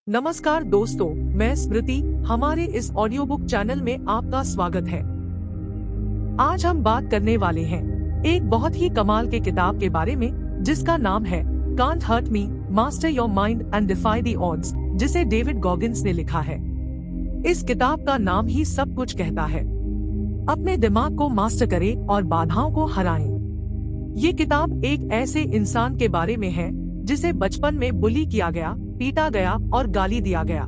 नमस्कार दोस्तों, मैं स्मृति। हमारे इस ऑडियो बुक चैनल में आपका स्वागत है। आज हम बात करने वाले हैं एक बहुत ही कमाल के किताब के बारे में जिसका नाम है can't hurt me, master your mind and defy the odds, जिसे डेविड गॉगिन्स ने लिखा है। इस किताब का नाम ही सब कुछ कहता है। अपने दिमाग को मास्टर करें और बाधाओं को हराएं। ये किताब एक ऐसे इंसान के बारे में है जिसे बचपन में बुली किया गया, पीटा गया और गाली दिया गया।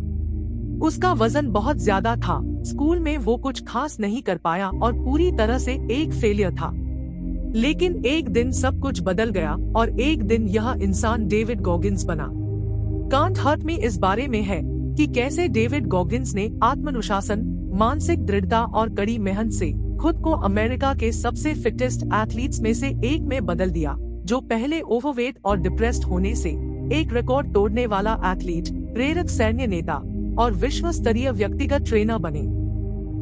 उसका वजन बहुत ज्यादा था, स्कूल में वो कुछ खास नहीं कर पाया और पूरी तरह से एक फेलियर था। लेकिन एक दिन सब कुछ बदल गया और एक दिन यह इंसान डेविड गॉगिन्स बना। कांट हर्ट मी इस बारे में है कि कैसे डेविड गॉगिन्स ने आत्मानुशासन, मानसिक दृढ़ता और कड़ी मेहनत से खुद को अमेरिका के सबसे फिटेस्ट एथलीट्स में से एक में बदल दिया, जो पहले ओवरवेट और डिप्रेस्ड होने से एक रिकॉर्ड तोड़ने वाला एथलीट, प्रेरक सैन्य नेता और विश्व स्तरीय व्यक्तिगत ट्रेनर बने।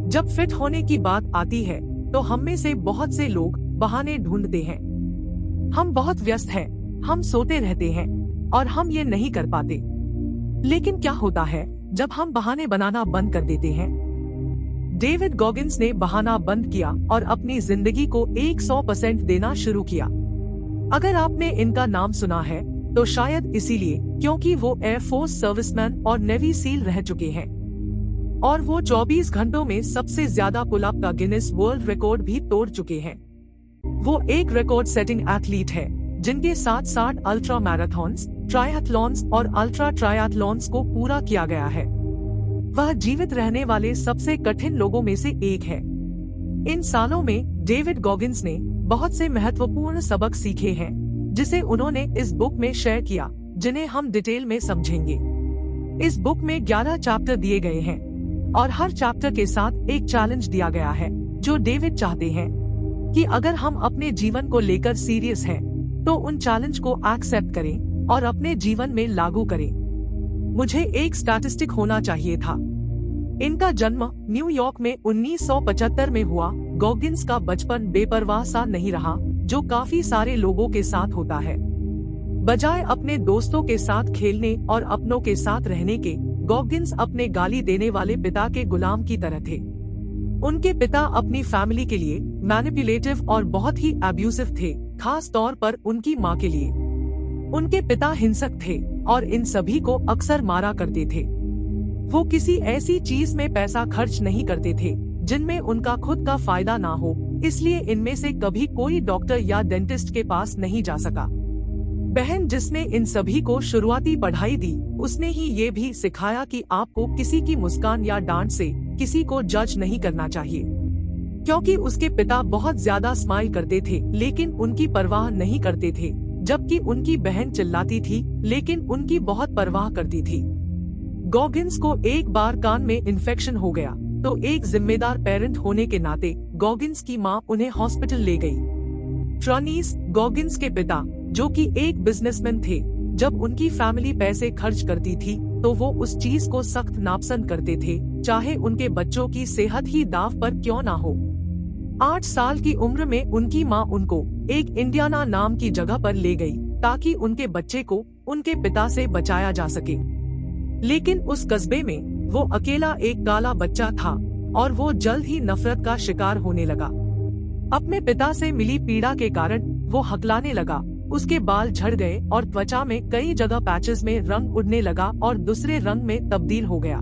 जब फिट होने की बात आती है तो हम में से बहुत से लोग बहाने ढूंढते हैं। हम बहुत व्यस्त हैं, हम सोते रहते हैं और हम ये नहीं कर पाते। लेकिन क्या होता है जब हम बहाने बनाना बंद कर देते हैं? डेविड गॉगिन्स ने बहाना बंद किया और अपनी जिंदगी को 100% देना शुरू किया। अगर आपने इनका नाम सुना है तो शायद इसीलिए क्योंकि वो एयरफोर्स सर्विसमैन और नेवी सील रह चुके हैं और वो 24 घंटों में सबसे ज्यादा पुल अप का गिनेस वर्ल्ड रिकॉर्ड भी तोड़ चुके हैं। वो एक रिकॉर्ड सेटिंग एथलीट है जिनके साथ 60 अल्ट्रा मैराथन्स, ट्रायथलॉन्स और अल्ट्रा ट्रायथलॉन्स को पूरा किया गया है। वह जीवित रहने वाले सबसे कठिन लोगों में से एक है। इन सालों में डेविड गॉगिन्स ने बहुत से महत्वपूर्ण सबक सीखे हैं जिसे उन्होंने इस बुक में शेयर किया, जिन्हें हम डिटेल में समझेंगे। इस बुक में 11 चैप्टर दिए गए हैं और हर चैप्टर के साथ एक चैलेंज दिया गया है, जो डेविड चाहते हैं कि अगर हम अपने जीवन को लेकर सीरियस हैं, तो उन चैलेंज को एक्सेप्ट करें और अपने जीवन में लागू करें। मुझे एक स्टैटिस्टिक होना चाहिए था। इनका जन्म न्यूयॉर्क में 1975 में हुआ। गॉगिन्स का बचपन बेपरवाह सा नहीं रहा, जो काफी सारे लोगों के साथ होता है। बजाय अपने दोस्तों के साथ खेलने और अपनों के साथ रहने के, गॉगिन्स अपने गाली देने वाले पिता के गुलाम की तरह थे। उनके पिता अपनी फैमिली के लिए मैनिपुलेटिव और बहुत ही अब्यूसिव थे, खास तौर पर उनकी माँ के लिए। उनके पिता हिंसक थे और इन सभी को अक्सर मारा करते थे। वो किसी ऐसी चीज में पैसा खर्च नहीं करते थे जिनमें उनका खुद का फायदा ना हो, इसलिए इनमें से कभी कोई डॉक्टर या डेंटिस्ट के पास नहीं जा सका। बहन जिसने इन सभी को शुरुआती पढ़ाई दी, उसने ही ये भी सिखाया कि आपको किसी की मुस्कान या डांट से किसी को जज नहीं करना चाहिए, क्योंकि उसके पिता बहुत ज्यादा स्माइल करते थे लेकिन उनकी परवाह नहीं करते थे, जबकि उनकी बहन चिल्लाती थी लेकिन उनकी बहुत परवाह करती थी। गॉगिन्स को एक बार कान में इन्फेक्शन हो गया तो एक जिम्मेदार पेरेंट होने के नाते गॉगिन्स की मां उन्हें हॉस्पिटल ले गई। ट्रॉनीस, गॉगिन्स के पिता, जो कि एक बिजनेसमैन थे, जब उनकी फैमिली पैसे खर्च करती थी तो वो उस चीज को सख्त नापसंद करते थे, चाहे उनके बच्चों की सेहत ही दांव पर क्यों ना हो। 8 साल की उम्र में उनकी मां उनको एक इंडियाना नाम की जगह पर ले गई ताकि उनके बच्चे को उनके पिता से बचाया जा सके। लेकिन उस कस्बे में वो अकेला एक काला बच्चा था और वो जल्द ही नफरत का शिकार होने लगा। अपने पिता से मिली पीड़ा के कारण वो हकलाने लगा, उसके बाल झड़ गए और त्वचा में कई जगह पैचेस में रंग उड़ने लगा और दूसरे रंग में तब्दील हो गया।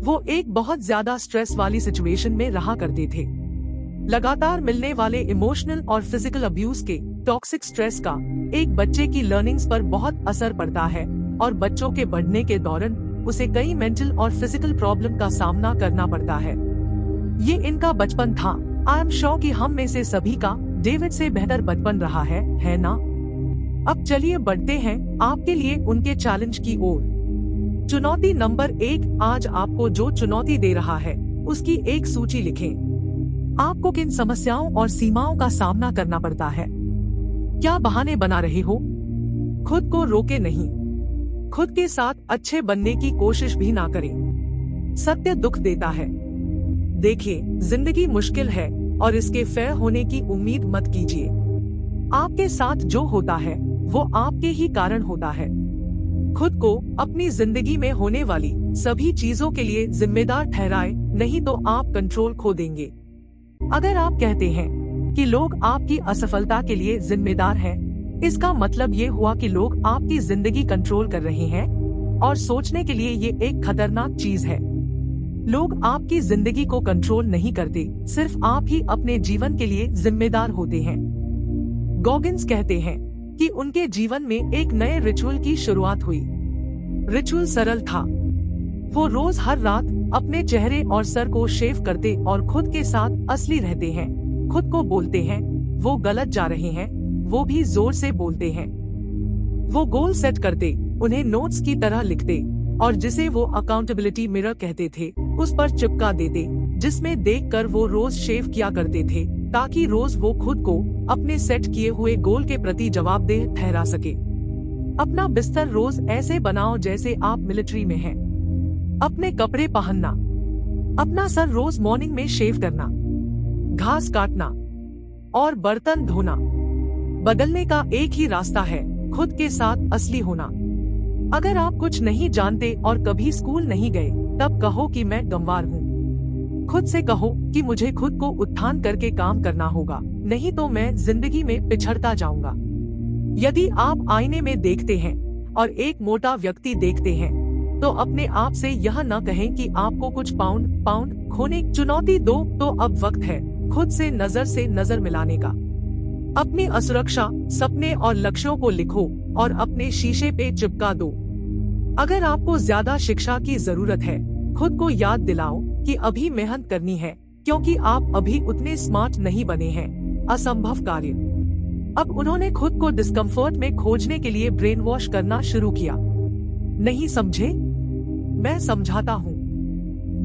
वो एक बहुत ज्यादा स्ट्रेस वाली सिचुएशन में रहा करते थे। लगातार मिलने वाले इमोशनल और फिजिकल अब्यूज के टॉक्सिक स्ट्रेस का एक बच्चे की लर्निंग्स पर बहुत असर पड़ता है और बच्चों के बढ़ने के दौरान उसे कई मेंटल और फिजिकल प्रॉब्लम का सामना करना पड़ता है। ये इनका बचपन था। आई एम श्योर कि हम में से सभी का डेविड से बेहतर बचपन रहा है ना? अब चलिए बढ़ते हैं आपके लिए उनके चैलेंज की ओर। चुनौती नंबर 1, आज आपको जो चुनौती दे रहा है उसकी एक सूची लिखें। आपको किन समस्याओं और सीमाओं का सामना करना पड़ता है? क्या बहाने बना रहे हो? खुद को रोके नहीं, खुद के साथ अच्छे बनने की कोशिश भी ना करें। सत्य दुख देता है। देखिए, जिंदगी मुश्किल है और इसके फेयर होने की उम्मीद मत कीजिए। आपके साथ जो होता है वो आपके ही कारण होता है। खुद को अपनी जिंदगी में होने वाली सभी चीजों के लिए जिम्मेदार ठहराए, नहीं तो आप कंट्रोल खो देंगे। अगर आप कहते हैं कि लोग आपकी असफलता के लिए जिम्मेदार हैं, इसका मतलब ये हुआ कि लोग आपकी जिंदगी कंट्रोल कर रहे हैं, और सोचने के लिए ये एक खतरनाक चीज है। लोग आपकी जिंदगी को कंट्रोल नहीं करते, सिर्फ आप ही अपने जीवन के लिए जिम्मेदार होते हैं। गॉगिन्स कहते हैं कि उनके जीवन में एक नए रिचुअल की शुरुआत हुई। रिचुअल सरल था। वो रोज हर रात अपने चेहरे और सर को शेव करते और खुद के साथ असली रहते हैं। खुद को बोलते हैं वो गलत जा रहे हैं, वो भी जोर से बोलते हैं। वो गोल सेट करते, उन्हें नोट्स की तरह लिखते, और जिसे वो अकाउंटेबिलिटी मिरर कहते थे उस पर चिपका देते, जिसमें देखकर वो रोज शेव किया करते थे, ताकि रोज वो खुद को अपने सेट किए हुए गोल के प्रति जवाबदेह ठहरा सके। अपना बिस्तर रोज ऐसे बनाओ जैसे आप मिलिट्री में हैं। अपने कपड़े पहनना, अपना सर रोज मॉर्निंग में शेव करना, घास काटना और बर्तन धोना। बदलने का एक ही रास्ता है, खुद के साथ असली होना। अगर आप कुछ नहीं जानते और कभी स्कूल नहीं गए, तब कहो कि मैं गंवार हूँ। खुद से कहो कि मुझे खुद को उत्थान करके काम करना होगा, नहीं तो मैं जिंदगी में पिछड़ता जाऊंगा। यदि आप आईने में देखते हैं और एक मोटा व्यक्ति देखते हैं, तो अपने आप से यह न कहें कि आपको कुछ पाउंड खोने चुनौती दो, तो अब वक्त है खुद से नजर मिलाने का। अपनी असुरक्षा, सपने और लक्ष्यों को लिखो और अपने शीशे पे चिपका दो। अगर आपको ज्यादा शिक्षा की जरूरत है, खुद को याद दिलाओ कि अभी मेहनत करनी है, क्योंकि आप अभी उतने स्मार्ट नहीं बने हैं। असंभव कार्य। अब उन्होंने खुद को डिस्कम्फर्ट में खोजने के लिए ब्रेन वॉश करना शुरू किया। नहीं समझे? मैं समझाता हूँ।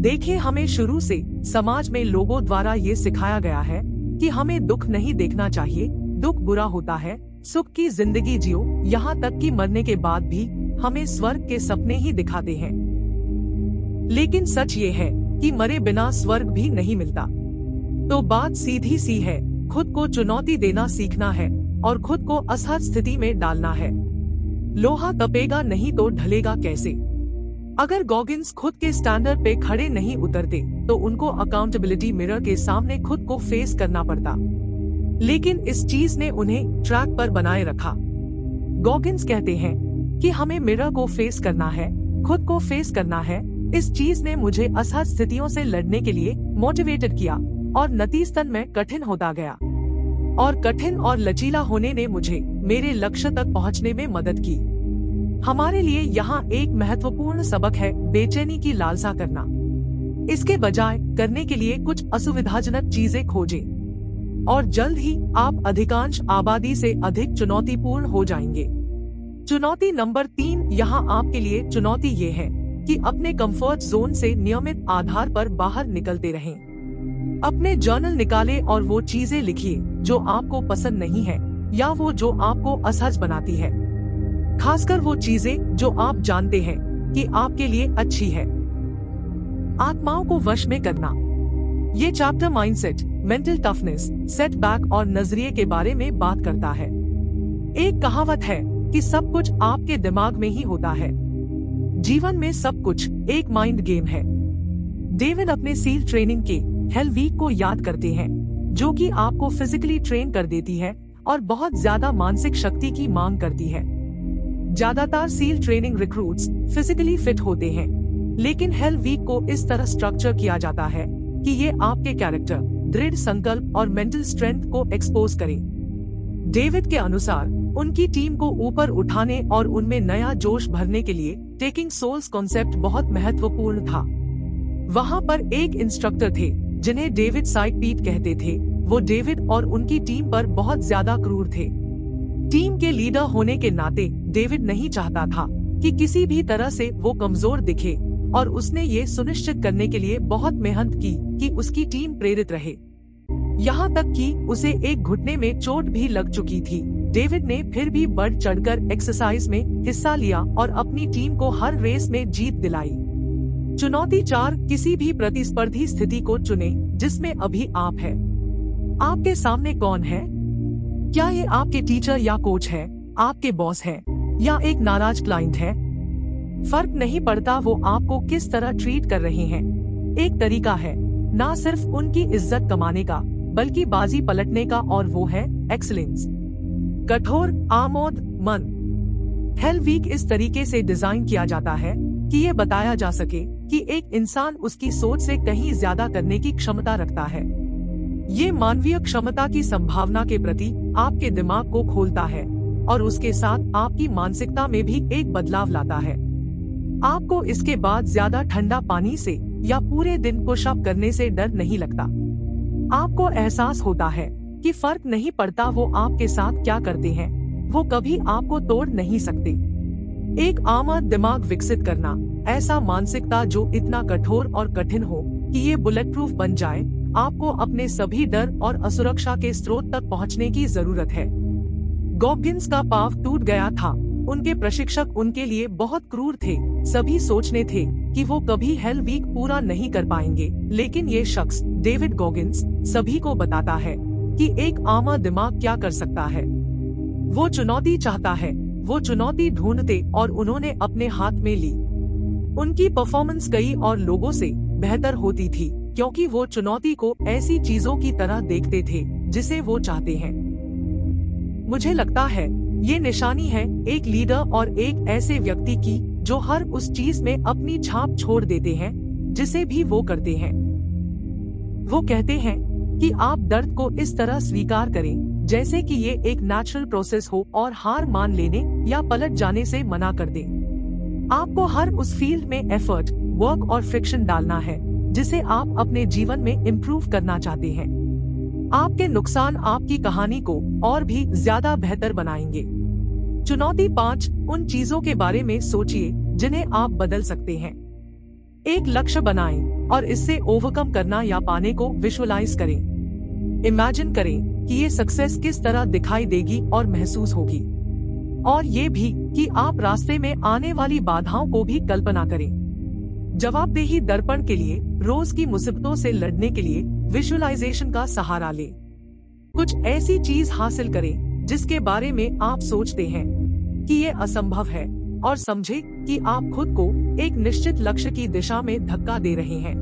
देखिए, हमें शुरू से समाज में लोगों द्वारा ये सिखाया गया है कि हमें दुख नहीं देखना चाहिए, दुख बुरा होता है, सुख की जिंदगी जियो। यहाँ तक कि मरने के बाद भी हमें स्वर्ग के सपने ही दिखाते हैं। लेकिन सच ये है कि मरे बिना स्वर्ग भी नहीं मिलता। तो बात सीधी सी है, खुद को चुनौती देना सीखना है और खुद को असहज स्थिति में डालना है। लोहा तपेगा नहीं तो ढलेगा कैसे? अगर गॉगिन्स खुद के स्टैंडर्ड पे खड़े नहीं उतरते, तो उनको अकाउंटेबिलिटी मिरर के सामने खुद को फेस करना पड़ता। लेकिन इस चीज ने उन्हें ट्रैक पर बनाए रखा। गॉगिन्स कहते हैं कि हमें मिरर को फेस करना है, खुद को फेस करना है। इस चीज ने मुझे असहज स्थितियों से लड़ने के लिए मोटिवेटेड किया, और नतीजतन मैं कठिन होता गया, और कठिन और लचीला होने ने मुझे मेरे लक्ष्य तक पहुंचने में मदद की। हमारे लिए यहाँ एक महत्वपूर्ण सबक है बेचैनी की लालसा करना। इसके बजाय करने के लिए कुछ असुविधाजनक चीजें खोजें, और जल्द ही आप अधिकांश आबादी से अधिक चुनौतीपूर्ण हो जाएंगे। चुनौती नंबर 3 यहाँ आपके लिए चुनौती ये है कि अपने कंफर्ट जोन से नियमित आधार पर बाहर निकलते रहें। अपने जर्नल निकालें और वो चीजें लिखिए जो आपको पसंद नहीं है, या वो जो आपको असहज बनाती है। खासकर वो चीजें जो आप जानते हैं कि आपके लिए अच्छी है। आत्माओं को वश में करना। ये chapter mindset, mental toughness, setback और नजरिए के बारे में बात करता है। एक कहावत है कि सब कुछ आपके दिमाग में ही होता है। जीवन में सब कुछ एक माइंड गेम है। डेविड अपने सील ट्रेनिंग के हेल वीक को याद करते हैं, जो कि आपको फिजिकली ट्रेन कर देती है और बहुत ज्यादा मानसिक शक्ति की मांग करती है। ज्यादातर seal training recruits physically fit होते हैं, लेकिन हेल वीक को इस तरह स्ट्रक्चर किया जाता है कि ये आपके कैरेक्टर, दृढ़ संकल्प और मेंटल स्ट्रेंथ को एक्सपोज करे। डेविड के अनुसार उनकी टीम को ऊपर उठाने और उनमें नया जोश भरने के लिए टेकिंग सोल्स कॉन्सेप्ट बहुत महत्वपूर्ण था। वहाँ पर एक इंस्ट्रक्टर थे जिन्हें डेविड साइडपीट कहते थे। वो डेविड और उनकी टीम पर बहुत ज्यादा क्रूर थे। टीम के लीडर होने के नाते डेविड नहीं चाहता था कि किसी भी तरह से वो कमजोर दिखे, और उसने ये सुनिश्चित करने के लिए बहुत मेहनत की कि उसकी टीम प्रेरित रहे। यहाँ तक कि उसे एक घुटने में चोट भी लग चुकी थी। डेविड ने फिर भी बढ़ चढ़कर एक्सरसाइज में हिस्सा लिया और अपनी टीम को हर रेस में जीत दिलाई। चुनौती 4, किसी भी प्रतिस्पर्धी स्थिति को चुने जिसमें अभी आप है। आपके सामने कौन है? क्या ये आपके टीचर या कोच है, आपके बॉस है, या एक नाराज क्लाइंट है? फर्क नहीं पड़ता वो आपको किस तरह ट्रीट कर रहे हैं। एक तरीका है ना सिर्फ उनकी इज्जत कमाने का बल्कि बाजी पलटने का, और वो है एक्सीलेंस। कठोर आमोद मन। हेल वीक इस तरीके से डिजाइन किया जाता है कि ये बताया जा सके कि एक इंसान उसकी सोच से कहीं ज्यादा करने की क्षमता रखता है। ये मानवीय क्षमता की संभावना के प्रति आपके दिमाग को खोलता है और उसके साथ आपकी मानसिकता में भी एक बदलाव लाता है। आपको इसके बाद ज्यादा ठंडा पानी से या पूरे दिन पुशअप करने से डर नहीं लगता। आपको एहसास होता है कि फर्क नहीं पड़ता वो आपके साथ क्या करते हैं, वो कभी आपको तोड़ नहीं सकते। एक आम दिमाग विकसित करना, ऐसा मानसिकता जो इतना कठोर और कठिन हो कि ये बुलेट प्रूफ बन जाए, आपको अपने सभी डर और असुरक्षा के स्रोत तक पहुंचने की जरूरत है। गॉगिंस का पांव टूट गया था। उनके प्रशिक्षक उनके लिए बहुत क्रूर थे। सभी सोचने थे कि वो कभी हेल वीक पूरा नहीं कर पाएंगे, लेकिन ये शख्स डेविड गॉगिंस सभी को बताता है कि एक आम दिमाग क्या कर सकता है। वो चुनौती चाहता है, वो चुनौती ढूंढते और उन्होंने अपने हाथ में ली। उनकी परफॉर्मेंस कई और लोगों से बेहतर होती थी क्योंकि वो चुनौती को ऐसी चीजों की तरह देखते थे जिसे वो चाहते हैं। मुझे लगता है ये निशानी है एक लीडर और एक ऐसे व्यक्ति की जो हर उस चीज में अपनी छाप छोड़ देते हैं जिसे भी वो करते हैं। वो कहते हैं कि आप दर्द को इस तरह स्वीकार करें जैसे कि ये एक नेचुरल प्रोसेस हो और हार मान लेने या पलट जाने से मना कर दें। आपको हर उस फील्ड में एफर्ट, वर्क और फ्रिक्शन डालना है जिसे आप अपने जीवन में इम्प्रूव करना चाहते हैं। आपके नुकसान आपकी कहानी को और भी ज्यादा बेहतर बनाएंगे। चुनौती 5, उन चीजों के बारे में सोचिए जिन्हें आप बदल सकते हैं। एक लक्ष्य बनाएं और इससे ओवरकम करना या पाने को विजुअलाइज करें। इमेजिन करें कि ये सक्सेस किस तरह दिखाई देगी और महसूस होगी, और ये भी कि आप रास्ते में आने वाली बाधाओं को भी कल्पना करें। जवाबदेही दर्पण के लिए रोज की मुसीबतों से लड़ने के लिए विजुअलाइजेशन का सहारा लें। कुछ ऐसी चीज हासिल करें जिसके बारे में आप सोचते हैं कि ये असंभव है, और समझे कि आप खुद को एक निश्चित लक्ष्य की दिशा में धक्का दे रहे हैं।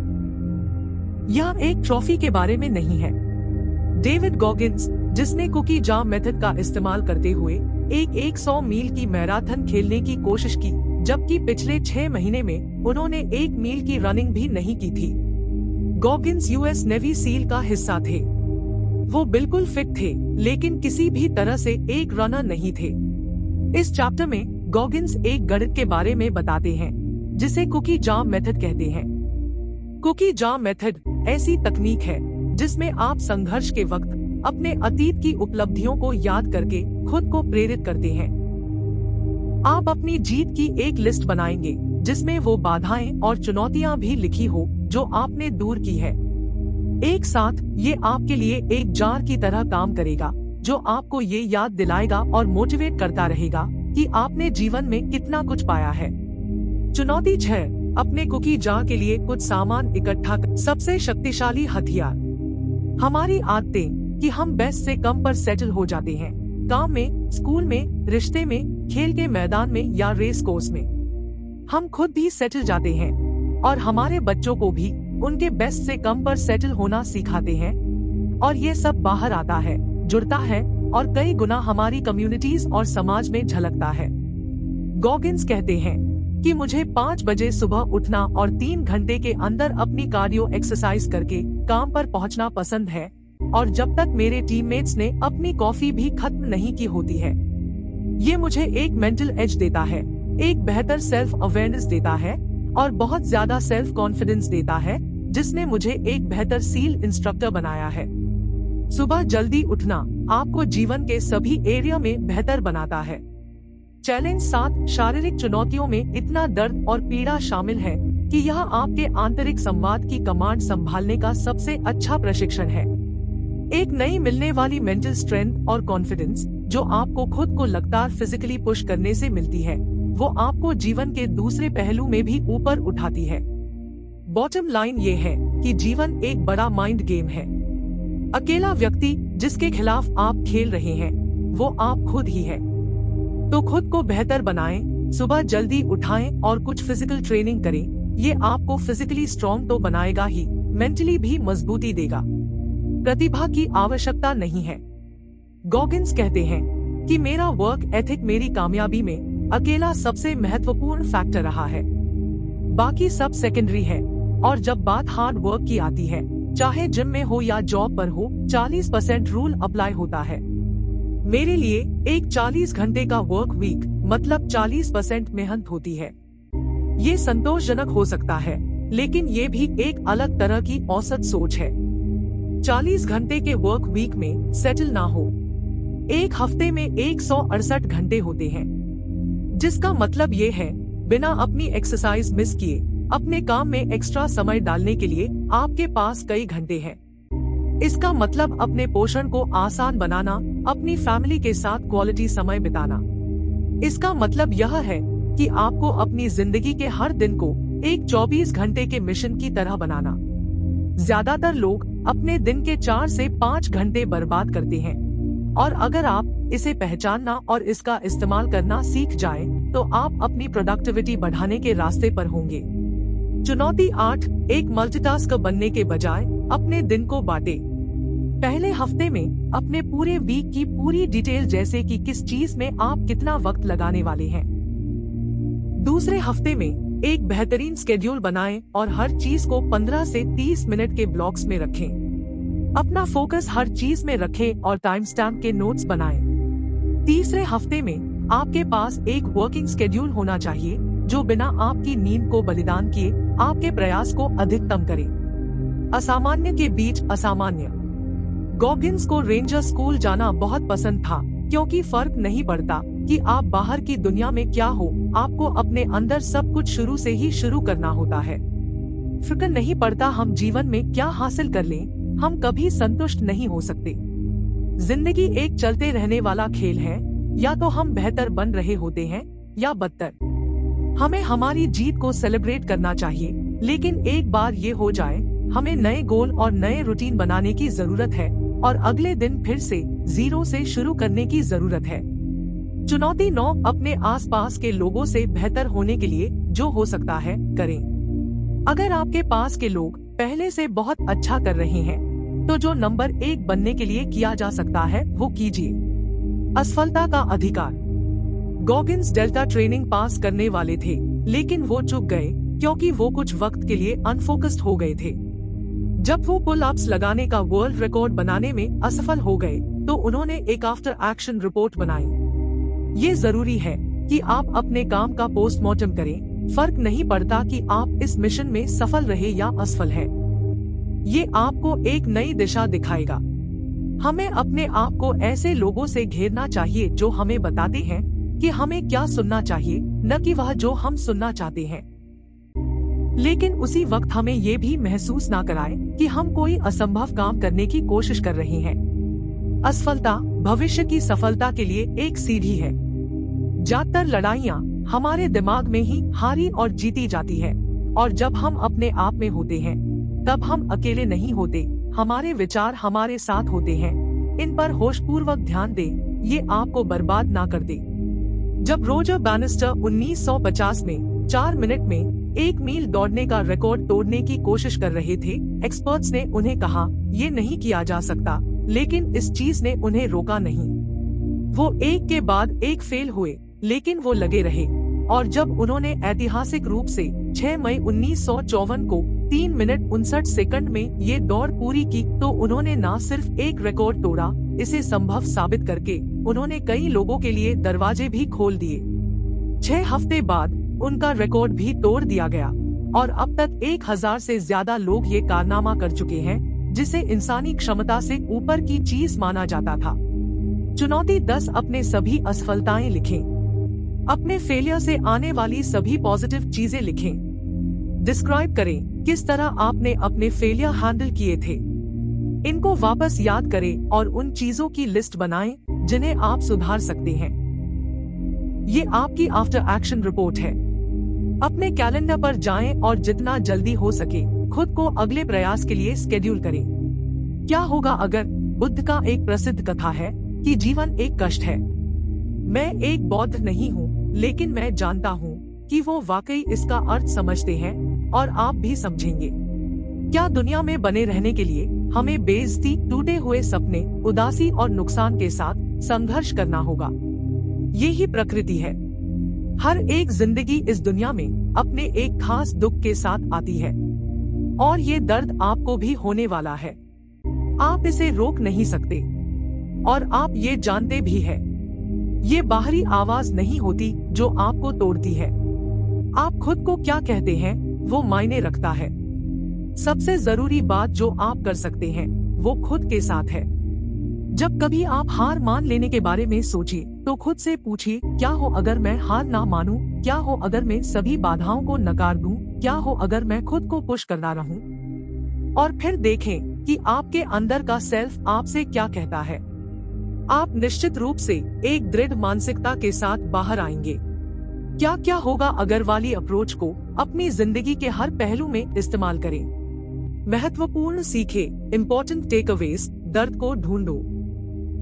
यह एक ट्रॉफी के बारे में नहीं है। डेविड गॉगिंस, जिसने कुकी जाम मेथड का इस्तेमाल करते हुए एक 100 मील की मैराथन खेलने की कोशिश की, जबकि पिछले 6 महीने में उन्होंने 1 मील की रनिंग भी नहीं की थी। गॉगिंस यूएस नेवी सील का हिस्सा थे। वो बिल्कुल फिट थे, लेकिन किसी भी तरह से एक रनर नहीं थे। इस चैप्टर में गॉगिंस एक गणित के बारे में बताते हैं जिसे कुकी जाम मेथड कहते हैं। कुकी जाम मेथड ऐसी तकनीक है जिसमें आप संघर्ष के वक्त अपने अतीत की उपलब्धियों को याद करके खुद को प्रेरित करते हैं। आप अपनी जीत की एक लिस्ट बनाएंगे जिसमें वो बाधाएं और चुनौतियां भी लिखी हो जो आपने दूर की है। एक साथ ये आपके लिए एक जार की तरह काम करेगा जो आपको ये याद दिलाएगा और मोटिवेट करता रहेगा कि आपने जीवन में कितना कुछ पाया है। चुनौती 6, अपने कुकी जार के लिए कुछ सामान इकट्ठा कर। सबसे शक्तिशाली हथियार हमारी आदतें कि हम बेस्ट से कम पर सेटल हो जाते हैं। काम में, स्कूल में, रिश्ते में, खेल के मैदान में या रेस कोर्स में हम खुद भी सेटल जाते हैं और हमारे बच्चों को भी उनके बेस्ट से कम पर सेटल होना सिखाते हैं। और ये सब बाहर आता है, जुड़ता है और कई गुना हमारी कम्युनिटीज और समाज में झलकता है। गॉगिंस कहते हैं कि मुझे 5 बजे सुबह उठना और 3 घंटे के अंदर अपनी कार्डियो एक्सरसाइज करके काम पर पहुंचना पसंद है, और जब तक मेरे टीममेट्स ने अपनी कॉफी भी खत्म नहीं की होती है। ये मुझे एक मेंटल एज देता है, एक बेहतर सेल्फ अवेयरनेस देता है और बहुत ज्यादा सेल्फ कॉन्फिडेंस देता है, जिसने मुझे एक बेहतर सील इंस्ट्रक्टर बनाया है। सुबह जल्दी उठना आपको जीवन के सभी एरिया में बेहतर बनाता है। चैलेंज 7, शारीरिक चुनौतियों में इतना दर्द और पीड़ा शामिल है कि यह आपके आंतरिक संवाद की कमांड संभालने का सबसे अच्छा प्रशिक्षण है। एक नई मिलने वाली मेंटल स्ट्रेंथ और कॉन्फिडेंस जो आपको खुद को लगातार फिजिकली पुश करने से मिलती है, वो आपको जीवन के दूसरे पहलू में भी ऊपर उठाती है। बॉटम लाइन ये है कि जीवन एक बड़ा माइंड गेम है। अकेला व्यक्ति जिसके खिलाफ आप खेल रहे हैं वो आप खुद ही है। तो खुद को बेहतर बनाएं, सुबह जल्दी उठाएं और कुछ फिजिकल ट्रेनिंग करें। ये आपको फिजिकली स्ट्रॉन्ग तो बनाएगा ही, मेंटली भी मजबूती देगा। प्रतिभा की आवश्यकता नहीं है। गॉगिन्स कहते हैं कि मेरा वर्क एथिक मेरी कामयाबी में अकेला सबसे महत्वपूर्ण फैक्टर रहा है, बाकी सब सेकेंडरी है। और जब बात हार्ड वर्क की आती है, चाहे जिम में हो या जॉब पर हो, 40% रूल अप्लाई होता है। मेरे लिए एक 40 घंटे का वर्क वीक मतलब 40% मेहनत होती है। ये संतोषजनक हो सकता है, लेकिन ये भी एक अलग तरह की औसत सोच है। 40 घंटे के वर्क वीक में सेटल ना हो। एक हफ्ते में 168 घंटे होते हैं, जिसका मतलब ये है बिना अपनी एक्सरसाइज मिस किए अपने काम में एक्स्ट्रा समय डालने के लिए आपके पास कई घंटे हैं। इसका मतलब अपने पोषण को आसान बनाना, अपनी फैमिली के साथ क्वालिटी समय बिताना। इसका मतलब यह है कि आपको अपनी जिंदगी के हर दिन को एक 24 घंटे के मिशन की तरह बनाना। ज्यादातर लोग अपने दिन के 4 से 5 घंटे बर्बाद करते हैं, और अगर आप इसे पहचानना और इसका इस्तेमाल करना सीख जाएं, तो आप अपनी प्रोडक्टिविटी बढ़ाने के रास्ते पर होंगे। चुनौती 8, एक मल्टीटास्कर बनने के बजाय अपने दिन को बांटे। पहले हफ्ते में अपने पूरे वीक की पूरी डिटेल, जैसे कि किस चीज में आप कितना वक्त लगाने वाले हैं। दूसरे हफ्ते में एक बेहतरीन स्केड्यूल बनाएं और हर चीज को 15 से 30 मिनट के ब्लॉक्स में रखें। अपना फोकस हर चीज में रखें और टाइम स्टैम्प के नोट्स बनाएं। तीसरे हफ्ते में आपके पास एक वर्किंग स्केड्यूल होना चाहिए जो बिना आपकी नींद को बलिदान किए आपके प्रयास को अधिकतम करे। असामान्य के बीच असामान्य। गॉगिन्स को रेंजर स्कूल जाना बहुत पसंद था, क्योंकि फर्क नहीं पड़ता कि आप बाहर की दुनिया में क्या हो, आपको अपने अंदर सब कुछ शुरू से ही शुरू करना होता है। फिक्र नहीं पड़ता हम जीवन में क्या हासिल कर लें, हम कभी संतुष्ट नहीं हो सकते। जिंदगी एक चलते रहने वाला खेल है, या तो हम बेहतर बन रहे होते हैं या बदतर। हमें हमारी जीत को सेलिब्रेट करना चाहिए, लेकिन एक बार ये हो जाए, हमें नए गोल और नए रूटीन बनाने की जरूरत है और अगले दिन फिर से जीरो से शुरू करने की जरूरत है। चुनौती 9, अपने आसपास के लोगों से बेहतर होने के लिए जो हो सकता है करें। अगर आपके पास के लोग पहले से बहुत अच्छा कर रहे हैं, तो जो नंबर 1 बनने के लिए किया जा सकता है वो कीजिए। असफलता का अधिकार। गॉगिन्स डेल्टा ट्रेनिंग पास करने वाले थे, लेकिन वो चूक गए क्योंकि वो कुछ वक्त के लिए अनफोकस्ड हो गए थे। जब वो पुल अप्स लगाने का वर्ल्ड रिकॉर्ड बनाने में असफल हो गए, तो उन्होंने एक आफ्टर एक्शन रिपोर्ट बनाई। ये जरूरी है कि आप अपने काम का पोस्टमार्टम करें। फर्क नहीं पड़ता कि आप इस मिशन में सफल रहे या असफल है, ये आपको एक नई दिशा दिखाएगा। हमें अपने आप को ऐसे लोगों से घेरना चाहिए जो हमें बताते हैं कि हमें क्या सुनना चाहिए, न कि वह जो हम सुनना चाहते हैं। लेकिन उसी वक्त हमें ये भी महसूस ना कराए कि हम कोई असंभव काम करने की कोशिश कर रहे हैं। असफलता भविष्य की सफलता के लिए एक सीढ़ी है। ज्यादातर लड़ाइयाँ हमारे दिमाग में ही हारी और जीती जाती है, और जब हम अपने आप में होते हैं तब हम अकेले नहीं होते, हमारे विचार हमारे साथ होते हैं। इन पर होशपूर्वक ध्यान दें, ये आपको बर्बाद ना कर दे। जब रोजर बैनिस्टर 1950 में 4 मिनट में 1 मील दौड़ने का रिकॉर्ड तोड़ने की कोशिश कर रहे थे, एक्सपर्ट्स ने उन्हें कहा ये नहीं किया जा सकता, लेकिन इस चीज ने उन्हें रोका नहीं। वो एक के बाद एक फेल हुए, लेकिन वो लगे रहे, और जब उन्होंने ऐतिहासिक रूप से 6 मई 1954 को 3 मिनट 59 सेकंड में ये दौड़ पूरी की, तो उन्होंने न सिर्फ एक रिकॉर्ड तोड़ा, इसे संभव साबित करके उन्होंने कई लोगों के लिए दरवाजे भी खोल दिए। 6 हफ्ते बाद उनका रिकॉर्ड भी तोड़ दिया गया, और अब तक 1000 से ज्यादा लोग ये कारनामा कर चुके हैं, जिसे इंसानी क्षमता से ऊपर की चीज माना जाता था। चुनौती 10, अपने सभी असफलताएं लिखें। अपने फेलियर से आने वाली सभी पॉजिटिव चीजें लिखें। डिस्क्राइब करें किस तरह आपने अपने फेलियर हैंडल किए थे। इनको वापस याद करें और उन चीजों की लिस्ट बनाएं जिन्हें आप सुधार सकते हैं। ये आपकी आफ्टर एक्शन रिपोर्ट है। अपने कैलेंडर पर जाएं और जितना जल्दी हो सके खुद को अगले प्रयास के लिए स्केड्यूल करें। क्या होगा अगर? बुद्ध का एक प्रसिद्ध कथा है कि जीवन एक कष्ट है। मैं एक बौद्ध नहीं हूँ, लेकिन मैं जानता हूँ कि वो वाकई इसका अर्थ समझते हैं और आप भी समझेंगे। क्या दुनिया में बने रहने के लिए हमें बेइज्जती, टूटे हुए सपने, उदासी और नुकसान के साथ संघर्ष करना होगा? यही प्रकृति है। हर एक जिंदगी इस दुनिया में अपने एक खास दुख के साथ आती है और ये दर्द आपको भी होने वाला है। आप इसे रोक नहीं सकते और आप ये जानते भी हैं। ये बाहरी आवाज नहीं होती जो आपको तोड़ती है। आप खुद को क्या कहते हैं वो मायने रखता है। सबसे जरूरी बात जो आप कर सकते हैं वो खुद के साथ है। जब कभी आप हार मान लेने के बारे में सोचिए तो खुद से पूछिए, क्या हो अगर मैं हार ना मानूं? क्या हो अगर मैं सभी बाधाओं को नकार दूं? क्या हो अगर मैं खुद को पुश करता रहूं? और फिर देखें कि आपके अंदर का सेल्फ आपसे क्या कहता है। आप निश्चित रूप से एक दृढ़ मानसिकता के साथ बाहर आएंगे। क्या क्या होगा अगर वाली अप्रोच को अपनी जिंदगी के हर पहलू में इस्तेमाल करें। महत्वपूर्ण सीखे, इम्पोर्टेंट टेकअवेज। दर्द को ढूंढो,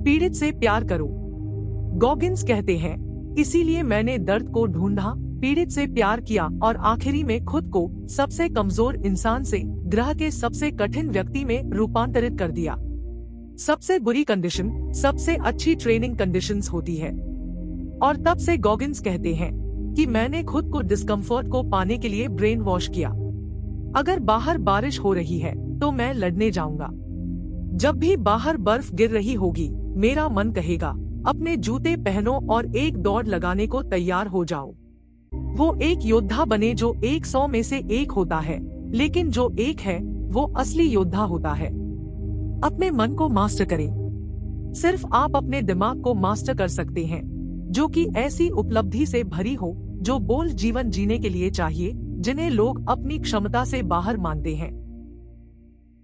पीड़ित से प्यार करो। गॉगिन्स कहते हैं, इसीलिए मैंने दर्द को ढूंढा, पीड़ित से प्यार किया और आखिरी में खुद को सबसे कमजोर इंसान से ग्रह के सबसे कठिन व्यक्ति में रूपांतरित कर दिया। सबसे बुरी कंडीशन सबसे अच्छी ट्रेनिंग कंडीशंस होती है। और तब से गॉगिन्स कहते हैं कि मैंने खुद को डिस्कम्फर्ट को पाने के लिए ब्रेन वॉश किया। अगर बाहर बारिश हो रही है तो मैं लड़ने जाऊंगा। जब भी बाहर बर्फ गिर रही होगी मेरा मन कहेगा, अपने जूते पहनो और एक दौड़ लगाने को तैयार हो जाओ। वो एक योद्धा बने जो 100 में से एक होता है, लेकिन जो एक है वो असली योद्धा होता है। अपने मन को मास्टर करें। सिर्फ आप अपने दिमाग को मास्टर कर सकते हैं, जो कि ऐसी उपलब्धि से भरी हो जो बोल्ड जीवन जीने के लिए चाहिए, जिन्हें लोग अपनी क्षमता से बाहर मानते हैं।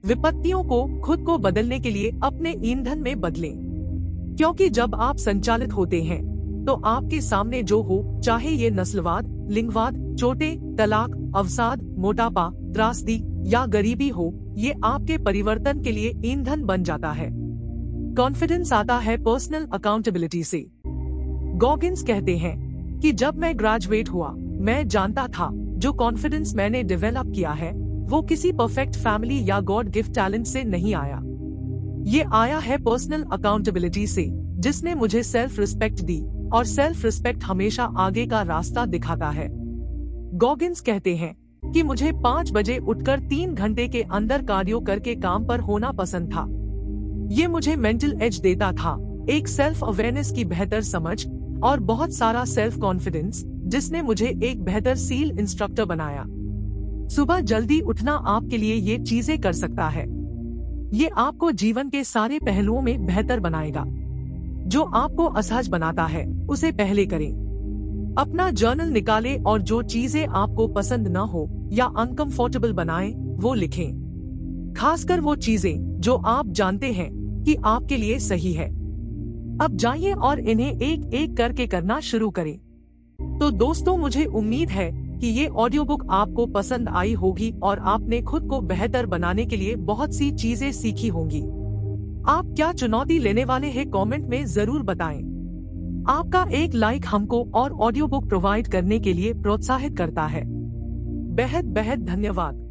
विपत्तियों को खुद को बदलने के लिए अपने ईंधन में बदलें, क्योंकि जब आप संचालित होते हैं तो आपके सामने जो हो, चाहे ये नस्लवाद, लिंगवाद, चोटें, तलाक, अवसाद, मोटापा, त्रासदी या गरीबी हो, ये आपके परिवर्तन के लिए ईंधन बन जाता है। कॉन्फिडेंस आता है पर्सनल अकाउंटेबिलिटी से। गॉगिन्स कहते हैं कि जब मैं ग्रेजुएट हुआ मैं जानता था जो कॉन्फिडेंस मैंने डेवलप किया है वो किसी परफेक्ट फैमिली या गॉड गिफ्ट टैलेंट से नहीं आया। ये आया है पर्सनल अकाउंटेबिलिटी से, जिसने मुझे सेल्फ रिस्पेक्ट दी और सेल्फ रिस्पेक्ट हमेशा आगे का रास्ता दिखाता है। गॉगिन्स कहते हैं कि मुझे 5 बजे उठकर 3 घंटे के अंदर कार्डियो करके काम पर होना पसंद था। ये मुझे मेंटल एज देता था, एक सेल्फ अवेयरनेस की बेहतर समझ और बहुत सारा सेल्फ कॉन्फिडेंस, जिसने मुझे एक बेहतर सील इंस्ट्रक्टर बनाया। सुबह जल्दी उठना आपके लिए ये चीजें कर सकता है। ये आपको जीवन के सारे पहलुओं में बेहतर बनाएगा। जो आपको असहज बनाता है उसे पहले करें। अपना जर्नल निकालें और जो चीजें आपको पसंद न हो या अनकंफर्टेबल बनाएं, वो लिखें। खासकर वो चीजें जो आप जानते हैं कि आपके लिए सही है। अब जाइए और इन्हें एक एक करके करना शुरू करें। तो दोस्तों, मुझे उम्मीद है कि ये ऑडियो बुक आपको पसंद आई होगी और आपने खुद को बेहतर बनाने के लिए बहुत सी चीजें सीखी होंगी। आप क्या चुनौती लेने वाले हैं कमेंट में जरूर बताएं। आपका एक लाइक हमको और ऑडियो बुक प्रोवाइड करने के लिए प्रोत्साहित करता है। बेहद बेहद धन्यवाद।